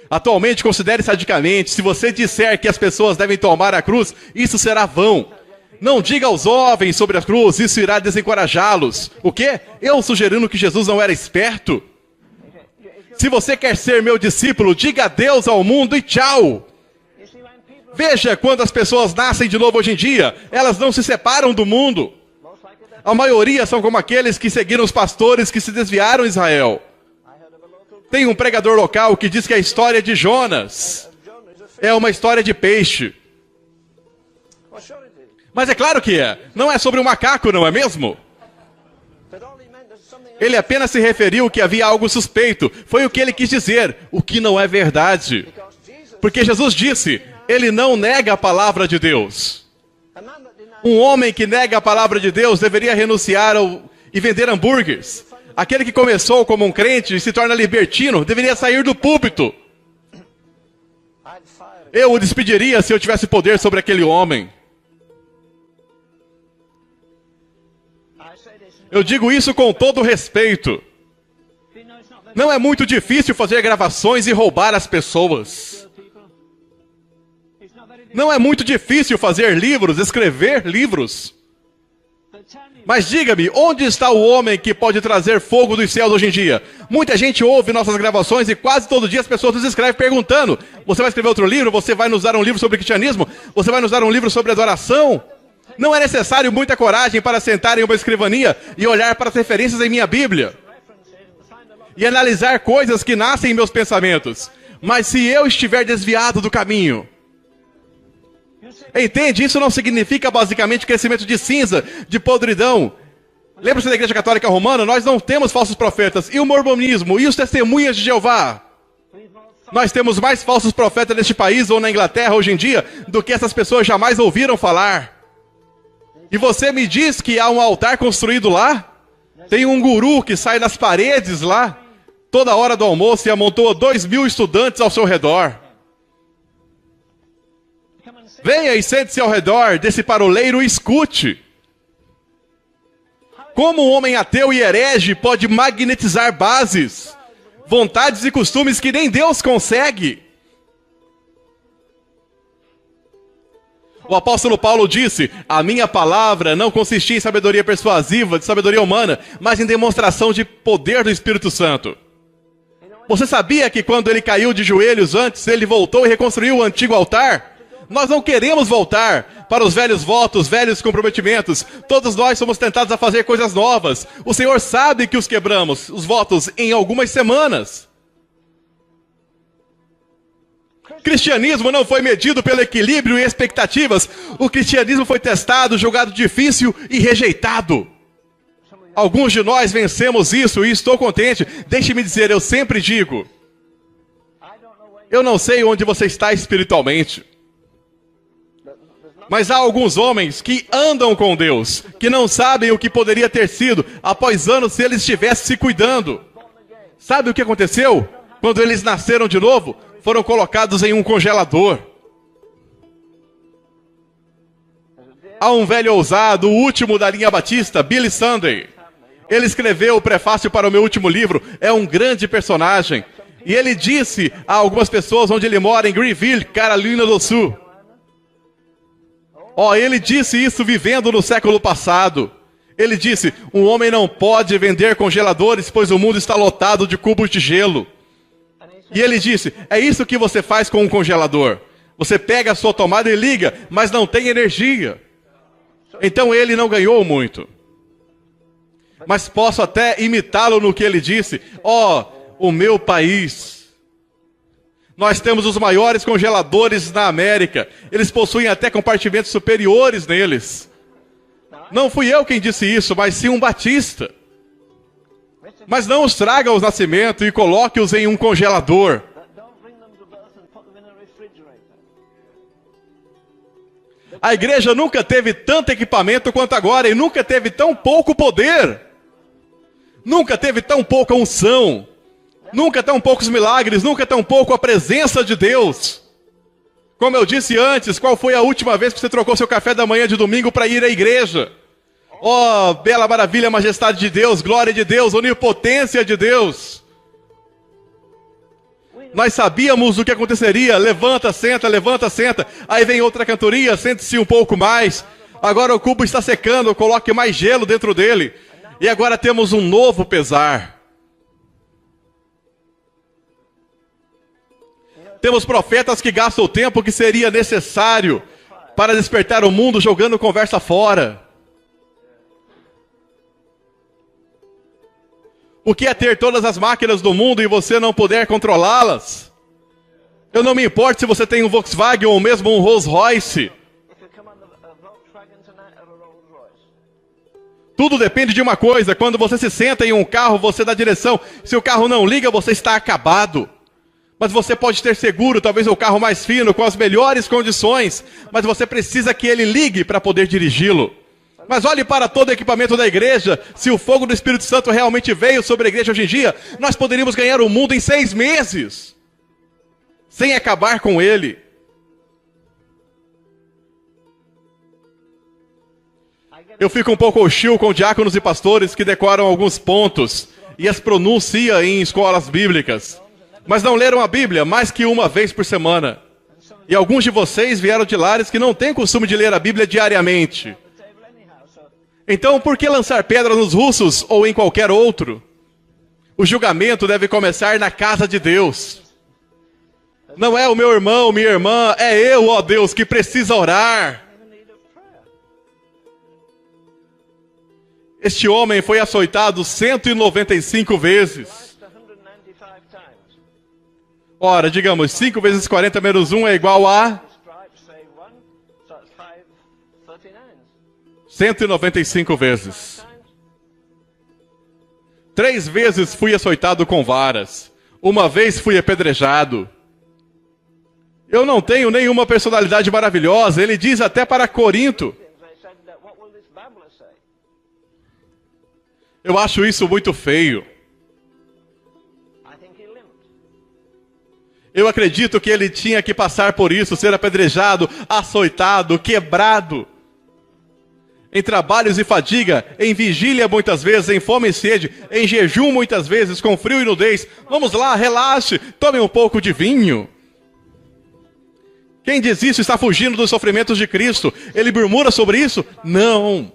Atualmente, considere sadicamente, se você disser que as pessoas devem tomar a cruz, isso será vão. Não diga aos jovens sobre a cruz, isso irá desencorajá-los. O quê? Eu sugerindo que Jesus não era esperto? Se você quer ser meu discípulo, diga adeus ao mundo e tchau. Veja, quando as pessoas nascem de novo hoje em dia, elas não se separam do mundo. A maioria são como aqueles que seguiram os pastores que se desviaram em Israel. Tem um pregador local que diz que a história de Jonas é uma história de peixe. Mas é claro que é. Não é sobre um macaco, não é mesmo? Ele apenas se referiu que havia algo suspeito. Foi o que ele quis dizer, o que não é verdade. Porque Jesus disse, ele não nega a palavra de Deus. Um homem que nega a palavra de Deus deveria renunciar e vender hambúrgueres. Aquele que começou como um crente e se torna libertino deveria sair do púlpito. Eu o despediria se eu tivesse poder sobre aquele homem. Eu digo isso com todo respeito. Não é muito difícil fazer gravações e roubar as pessoas. Não é muito difícil fazer livros, escrever livros. Mas diga-me, onde está o homem que pode trazer fogo dos céus hoje em dia? Muita gente ouve nossas gravações e quase todo dia as pessoas nos escrevem perguntando: você vai escrever outro livro? Você vai nos dar um livro sobre cristianismo? Você vai nos dar um livro sobre adoração? Não é necessário muita coragem para sentar em uma escrivaninha e olhar para as referências em minha Bíblia e analisar coisas que nascem em meus pensamentos. Mas se eu estiver desviado do caminho, entende? Isso não significa basicamente crescimento de cinza, de podridão. Lembra-se da Igreja Católica Romana? Nós não temos falsos profetas. E o mormonismo? E os testemunhas de Jeová? Nós temos mais falsos profetas neste país ou na Inglaterra hoje em dia do que essas pessoas jamais ouviram falar. E você me diz que há um altar construído lá? Tem um guru que sai nas paredes lá, toda hora do almoço, e amontoa 2.000 estudantes ao seu redor. Venha e sente-se ao redor desse paroleiro e escute. Como um homem ateu e herege pode magnetizar bases, vontades e costumes que nem Deus consegue? O apóstolo Paulo disse, a minha palavra não consistia em sabedoria persuasiva, de sabedoria humana, mas em demonstração de poder do Espírito Santo. Você sabia que quando ele caiu de joelhos antes, ele voltou e reconstruiu o antigo altar? Nós não queremos voltar para os velhos votos, velhos comprometimentos. Todos nós somos tentados a fazer coisas novas. O Senhor sabe que os quebramos, os votos, em algumas semanas. Cristianismo não foi medido pelo equilíbrio e expectativas. O cristianismo foi testado, julgado difícil e rejeitado. Alguns de nós vencemos isso e estou contente. Deixe-me dizer, eu sempre digo, eu não sei onde você está espiritualmente. Mas há alguns homens que andam com Deus, que não sabem o que poderia ter sido após anos se eles estivessem se cuidando. Sabe o que aconteceu? Quando eles nasceram de novo, foram colocados em um congelador. Há um velho ousado, o último da linha batista, Billy Sunday. Ele escreveu o prefácio para o meu último livro, é um grande personagem. E ele disse a algumas pessoas onde ele mora, em Greenville, Carolina do Sul. Ele disse isso vivendo no século passado. Ele disse, um homem não pode vender congeladores, pois o mundo está lotado de cubos de gelo. E ele disse, é isso que você faz com um congelador. Você pega a sua tomada e liga, mas não tem energia. Então ele não ganhou muito. Mas posso até imitá-lo no que ele disse. O meu país. Nós temos os maiores congeladores na América. Eles possuem até compartimentos superiores neles. Não fui eu quem disse isso, mas sim um batista. Mas não os traga aos nascimentos e coloque-os em um congelador. A igreja nunca teve tanto equipamento quanto agora e nunca teve tão pouco poder. Nunca teve tão pouca unção. Nunca tão poucos milagres, nunca tão pouco a presença de Deus. Como eu disse antes, qual foi a última vez que você trocou seu café da manhã de domingo para ir à igreja? Bela maravilha, majestade de Deus, glória de Deus, onipotência de Deus. Nós sabíamos o que aconteceria. Levanta, senta. Aí vem outra cantoria, sente-se um pouco mais. Agora o cubo está secando, coloque mais gelo dentro dele. E agora temos um novo pesar. Temos profetas que gastam o tempo que seria necessário para despertar o mundo jogando conversa fora. O que é ter todas as máquinas do mundo e você não poder controlá-las? Eu não me importo se você tem um Volkswagen ou mesmo um Rolls Royce. Tudo depende de uma coisa. Quando você se senta em um carro, você dá direção. Se o carro não liga, você está acabado. Mas você pode ter seguro, talvez o carro mais fino, com as melhores condições. Mas você precisa que ele ligue para poder dirigi-lo. Mas olhe para todo o equipamento da igreja. Se o fogo do Espírito Santo realmente veio sobre a igreja hoje em dia, nós poderíamos ganhar o mundo em 6 meses. Sem acabar com ele. Eu fico um pouco hostil com diáconos e pastores que decoram alguns pontos e as pronunciam em escolas bíblicas. Mas não leram a Bíblia mais que uma vez por semana. E alguns de vocês vieram de lares que não têm costume de ler a Bíblia diariamente. Então, por que lançar pedra nos russos ou em qualquer outro? O julgamento deve começar na casa de Deus. Não é o meu irmão, minha irmã, é eu, ó Deus, que precisa orar. Este homem foi açoitado 195 vezes. Ora, digamos, 5 vezes 40 menos 1 é igual a 195 vezes. 3 vezes fui açoitado com varas. 1 vez fui apedrejado. Eu não tenho nenhuma personalidade maravilhosa. Ele diz até para Corinto. Eu acho isso muito feio. Eu acredito que ele tinha que passar por isso, ser apedrejado, açoitado, quebrado. Em trabalhos e fadiga, em vigília muitas vezes, em fome e sede, em jejum muitas vezes, com frio e nudez. Vamos lá, relaxe, tome um pouco de vinho. Quem diz isso está fugindo dos sofrimentos de Cristo. Ele murmura sobre isso? Não.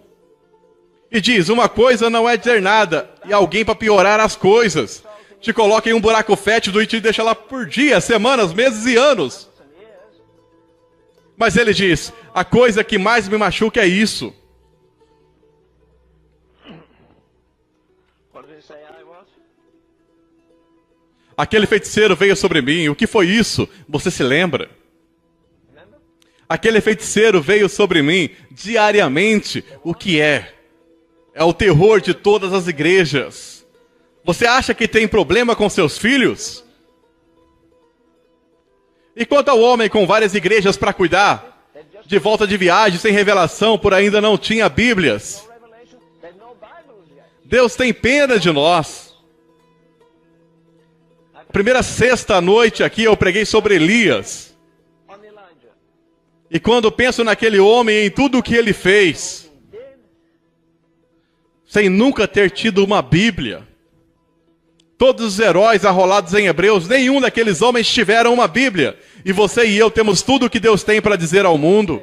E diz, uma coisa não é dizer nada, e alguém para piorar as coisas. Te coloca em um buraco fétido e te deixa lá por dias, semanas, meses e anos. Mas ele diz, a coisa que mais me machuca é isso. Aquele feiticeiro veio sobre mim. O que foi isso? Você se lembra? Aquele feiticeiro veio sobre mim diariamente. O que é? É o terror de todas as igrejas. Você acha que tem problema com seus filhos? E quanto ao homem com várias igrejas para cuidar, de volta de viagem, sem revelação, por ainda não tinha Bíblias. Deus tem pena de nós. Primeira sexta-noite aqui eu preguei sobre Elias. E quando penso naquele homem e em tudo o que ele fez, sem nunca ter tido uma Bíblia, todos os heróis arrolados em Hebreus, nenhum daqueles homens tiveram uma Bíblia. E você e eu temos tudo o que Deus tem para dizer ao mundo.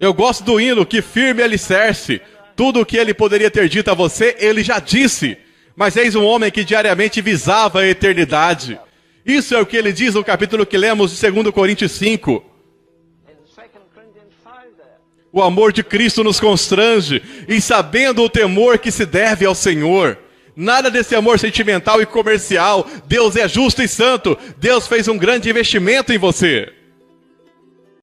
Eu gosto do hino, que firme alicerce. Tudo o que ele poderia ter dito a você, ele já disse. Mas eis um homem que diariamente visava a eternidade. Isso é o que ele diz no capítulo que lemos de 2 Coríntios 5. O amor de Cristo nos constrange, e sabendo o temor que se deve ao Senhor. Nada desse amor sentimental e comercial. Deus é justo e santo. Deus fez um grande investimento em você.